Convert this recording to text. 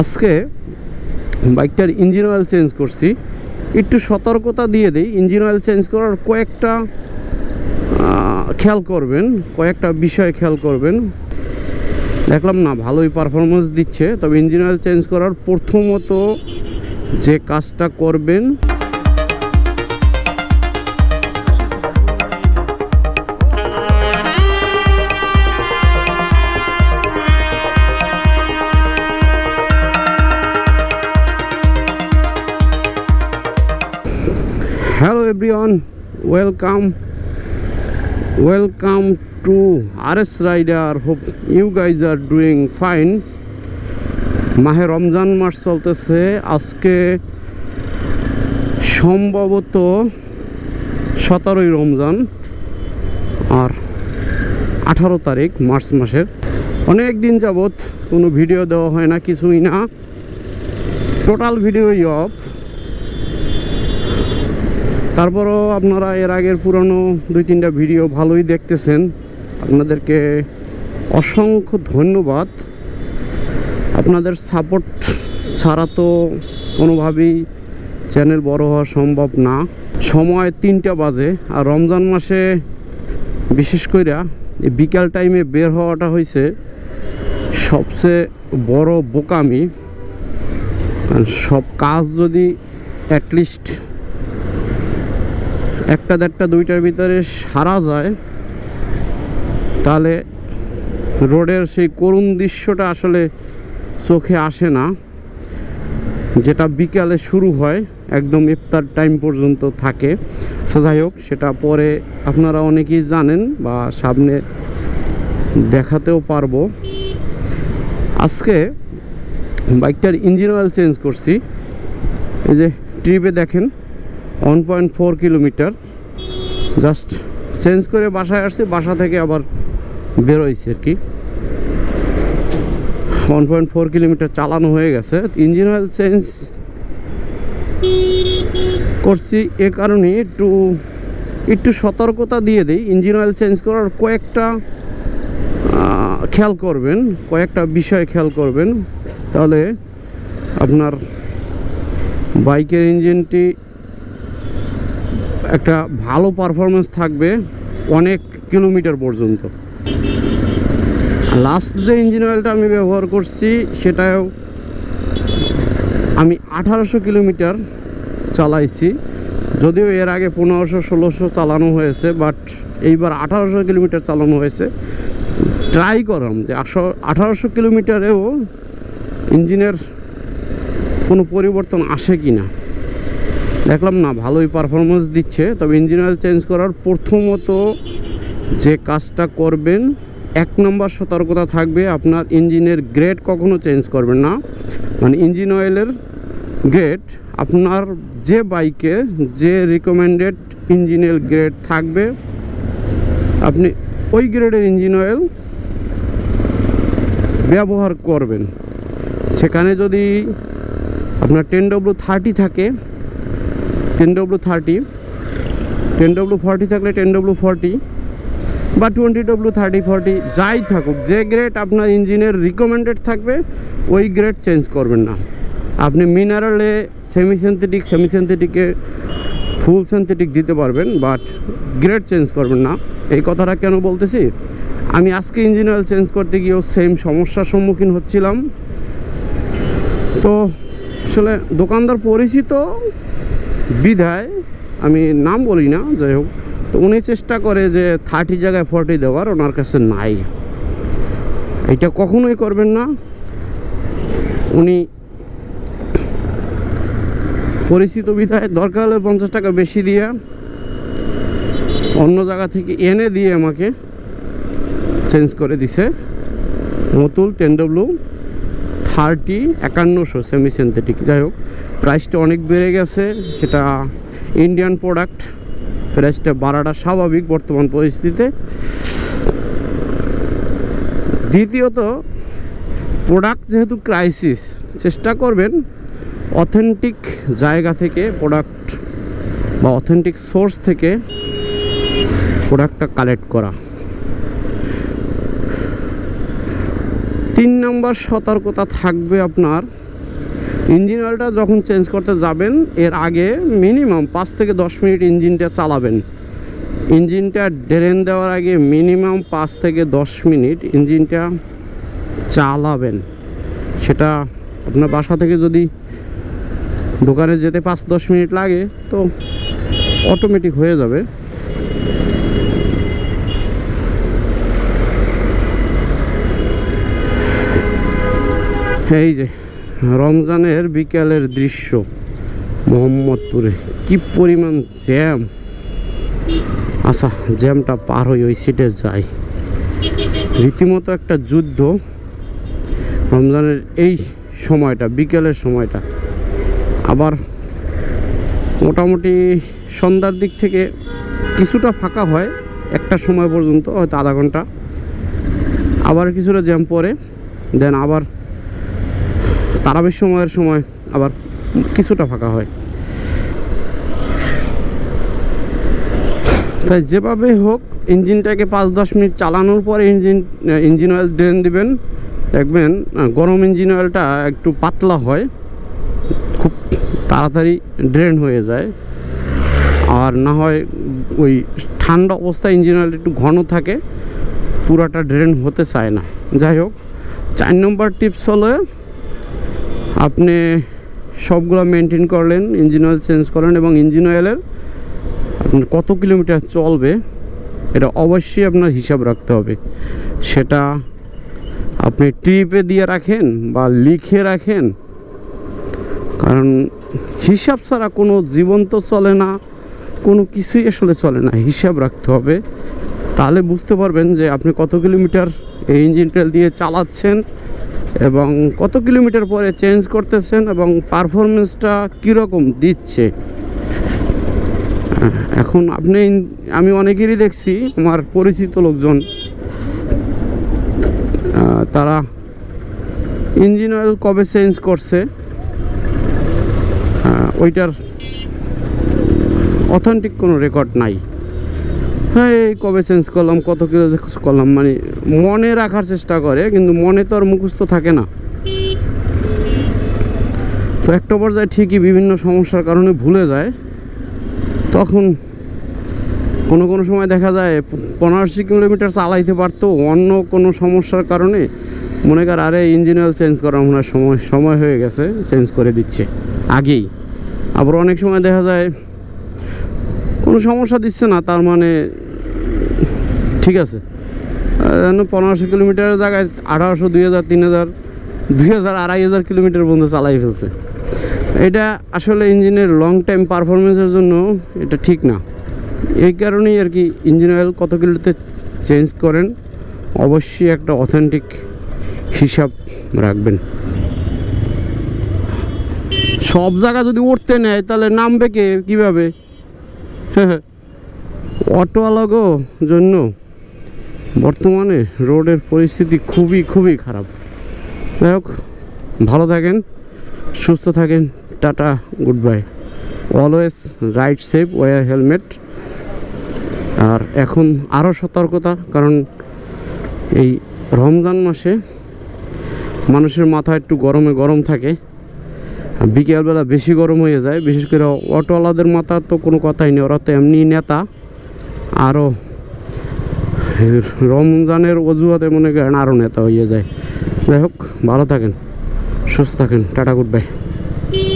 আজকে বাইকটার engine oil change করছি। একটু সতর্কতা দিয়ে দিই, ইঞ্জিন অয়েল চেঞ্জ করার কয়েকটা খেয়াল করবেন, কয়েকটা বিষয় খেয়াল করবেন। দেখলাম না ভালোই পারফরমেন্স দিচ্ছে, তবে ইঞ্জিন অয়েল চেঞ্জ করার প্রথমত যে কাজটা করবেন Hello everyone, welcome to RS Rider. Hope you guys are doing fine. মাহে রমজান মাস চলতেছে। আজকে সম্ভবত 17ই রমজান আর 18 তারিখ মার্চ মাসের। অনেক দিন যাবত কোনো ভিডিও দেওয়া হয় না, কিছুই না, টোটাল ভিডিওই অফ। তারপরও আপনারা এর আগের পুরনো 2-3টা ভিডিও ভালোই দেখতেছেন, আপনাদেরকে অসংখ্য ধন্যবাদ। আপনাদের সাপোর্ট ছাড়া তো কোনোভাবেই চ্যানেল বড় হওয়া সম্ভব না। সময় 3টা বাজে, আর রমজান মাসে বিশেষ করে বিকাল টাইমে বের হওয়াটা হয়েছে সবচেয়ে বড় বোকামি। সব কাজ যদি অ্যাটলিস্ট 1টা 1.5টা 2টার ভিতরে সারা যায়, তাহলে রোডের সেই করুণ দৃশ্যটা আসলে চোখে আসে না, যেটা বিকালে শুরু হয় একদম ইফতার টাইম পর্যন্ত থাকে। যাই হোক, সেটা পরে আপনারা অনেকেই জানেন বা সামনে দেখাতেও পারবো। আজকে বাইকটার ইঞ্জিন অয়েল চেঞ্জ করছি। এই যে ট্রিপে দেখেন 1.4 কিলোমিটার জাস্ট চেঞ্জ করে বাসায় আসছি, বাসা থেকে আবার বেরোইছি আর কি। 1.4 কিলোমিটার চালানো হয়ে গেছে। ইঞ্জিন অয়েল চেঞ্জ করছি এ কারণে একটু সতর্কতা দিয়ে দিই। ইঞ্জিন অয়েল চেঞ্জ করার কয়েকটা খেয়াল করবেন, কয়েকটা বিষয় খেয়াল করবেন, তাহলে আপনার বাইকের ইঞ্জিনটি একটা ভালো পারফরমেন্স থাকবে অনেক কিলোমিটার পর্যন্ত। লাস্ট যে ইঞ্জিন অয়েলটা আমি ব্যবহার করছি সেটাও আমি 1800 কিলোমিটার চালাইছি, যদিও এর আগে 1500-1600 চালানো হয়েছে, বাট এইবার 1800 কিলোমিটার চালানো হয়েছে। ট্রাই করলাম যে 1800 কিলোমিটারেও ইঞ্জিনের কোনো পরিবর্তন আসে কি না। দেখলাম না ভালোই পারফরমেন্স দিচ্ছে, তবে ইঞ্জিন অয়েল চেঞ্জ করার প্রথমত যে কাজটা করবেন, 1 নম্বর সতর্কতা থাকবে আপনার ইঞ্জিনের গ্রেড কখনো চেঞ্জ করবেন না। মানে ইঞ্জিন অয়েলের গ্রেড আপনার যে বাইকে যে রিকমেন্ডেড ইঞ্জিনের গ্রেড থাকবে, আপনি ওই গ্রেডের ইঞ্জিন অয়েল ব্যবহার করবেন। সেখানে যদি আপনার 10W30 থাকে, 10W30, 10W40 থাকলে 10W40 বা 20W30-40 যাই থাকুক, যে গ্রেড আপনার ইঞ্জিনের রিকমেন্ডেড থাকবে ওই গ্রেড চেঞ্জ করবেন না। আপনি মিনারেলে সেমি সিনথেটিকে ফুল সিনথেটিক দিতে পারবেন, বাট গ্রেড চেঞ্জ করবেন না। এই কথাটা কেন বলতেছি, আমি আজকে ইঞ্জিন অয়েল চেঞ্জ করতে গিয়েও সেম সমস্যার সম্মুখীন হচ্ছিলাম। তো আসলে দোকানদার পরিচিত বিধায় আমি নাম বলি না, যাই হোক, তো উনি চেষ্টা করে যে 30 জায়গায় 40 দেওয়ার, ওনার কাছে নাই। এটা কখনোই করবেন না। উনি পরিচিত বিধায় দরকার হলে 50 টাকা বেশি দিয়ে অন্য জায়গা থেকে এনে দিয়ে আমাকে চেঞ্জ করে দিছে। Matul 10W30 5100 semi synthetic. যাই হোক, প্রাইসটা অনেক বেড়ে গেছে, সেটা ইন্ডিয়ান প্রোডাক্ট, প্রাইসটা বাড়াটা স্বাভাবিক বর্তমান পরিস্থিতিতে। দ্বিতীয়ত, প্রোডাক্ট যেহেতু ক্রাইসিস, চেষ্টা করবেন অথেন্টিক জায়গা থেকে প্রোডাক্ট বা অথেন্টিক সোর্স থেকে প্রোডাক্টটা কালেক্ট করা। 3 নম্বর সতর্কতা থাকবে আপনার, ইঞ্জিন অয়েলটা যখন চেঞ্জ করতে যাবেন এর আগে মিনিমাম 5 থেকে 10 মিনিট ইঞ্জিনটা চালাবেন। ইঞ্জিনটা ড্রেন দেওয়ার আগে মিনিমাম 5 থেকে 10 মিনিট ইঞ্জিনটা চালাবেন। সেটা আপনার বাসা থেকে যদি দোকানে যেতে 5-10 মিনিট লাগে তো অটোমেটিক হয়ে যাবে। এই যে রমজানের বিকেলের দৃশ্য মোহাম্মদপুরে, কি পরিমাণ জ্যাম। আচ্ছা, জ্যামটা পার হয়ে ওই সিটে যাই। রীতিমতো একটা যুদ্ধ রমজানের এই সময়টা, বিকেলের সময়টা। আবার মোটামুটি সন্ধ্যার দিক থেকে কিছুটা ফাঁকা হয়, একটা সময় পর্যন্ত, হয়তো আধা ঘন্টা, আবার কিছুটা জ্যাম পড়ে, দেন আবার তারাবির সময়ের সময় আবার কিছুটা ফাঁকা হয়। তাই যেভাবে হোক ইঞ্জিনটাকে 5-10 মিনিট চালানোর পরে ইঞ্জিন অয়েল ড্রেন দিবেন। দেখবেন গরম ইঞ্জিন অয়েলটা একটু পাতলা হয়, খুব তাড়াতাড়ি ড্রেন হয়ে যায়। আর না হয় ওই ঠান্ডা অবস্থায় ইঞ্জিন অয়েল একটু ঘন থাকে, পুরাটা ড্রেন হতে চায় না। যাই হোক, 4 নম্বর টিপস হলো আপনি সবগুলো মেনটেন করলেন, ইঞ্জিন অয়েল চেঞ্জ করলেন এবং ইঞ্জিন অয়েলের আপনার কত কিলোমিটার চলবে এটা অবশ্যই আপনার হিসাব রাখতে হবে। সেটা আপনি ট্রিপে দিয়ে রাখেন বা লিখে রাখেন, কারণ হিসাব ছাড়া কোনো জীবন তো চলে না, কোনো কিছুই আসলে চলে না। হিসাব রাখতে হবে, তাহলে বুঝতে পারবেন যে আপনি কত কিলোমিটার এই ইঞ্জিন তেল দিয়ে চালাচ্ছেন এবং কত কিলোমিটার পরে চেঞ্জ করতেছেন এবং পারফরমেন্সটা কীরকম দিচ্ছে। এখন আমি অনেকেরই দেখছি, আমার পরিচিত লোকজন, তারা ইঞ্জিন অয়েল কবে চেঞ্জ করছে ওইটার অথেন্টিক কোনো রেকর্ড নাই। হ্যাঁ, এই কবে চেঞ্জ করলাম, কত কিলো করলাম, মানে মনে রাখার চেষ্টা করে, কিন্তু মনে তো আর মুখস্থ থাকে না। তো একটা পর্যায়ে ঠিকই বিভিন্ন সমস্যার কারণে ভুলে যায়। তখন কোনো সময় দেখা যায় 1500 কিলোমিটার চালাইতে পারতো, অন্য কোনো সমস্যার কারণে মনে কর আরে ইঞ্জিন অয়েল চেঞ্জ করার মনে হয় সময় হয়ে গেছে, চেঞ্জ করে দিচ্ছে আগেই। আবার অনেক সময় দেখা যায় কোনো সমস্যা দিচ্ছে না, তার মানে ঠিক আছে, 1500 কিলোমিটারের জায়গায় 1800, 2000, 3000, 2000, 2500 কিলোমিটার পর্যন্ত চালাই ফেলছে। এটা আসলে ইঞ্জিনের লং টাইম পারফরমেন্সের জন্য এটা ঠিক না। এই কারণেই আর কি ইঞ্জিন অয়েল কত কিলোতে চেঞ্জ করেন অবশ্যই একটা অথেন্টিক হিসাব রাখবেন। সব জায়গা যদি উঠতে নেয় তাহলে নামবে কে, কীভাবে? অটোওয়ালাগো জন্য বর্তমানে রোডের পরিস্থিতি খুবই খারাপ। যাই হোক, ভালো থাকেন, সুস্থ থাকেন, tata, good bye. Always ride safe, wear helmet. আর এখন আরও সতর্কতা, কারণ এই রমজান মাসে মানুষের মাথা একটু গরম থাকে, বিকেলবেলা বেশি গরম হয়ে যায়। বিশেষ করে অটোওয়ালাদের মাথা তো কোনো কথাই নেই, ওরা তো এমনি নেতা, আরও রমজানের অজুহাতে মনে করেন আরও নেতা হয়ে যায়। যাই হোক, ভালো থাকেন, সুস্থ থাকেন, টাটা, গুড বাই।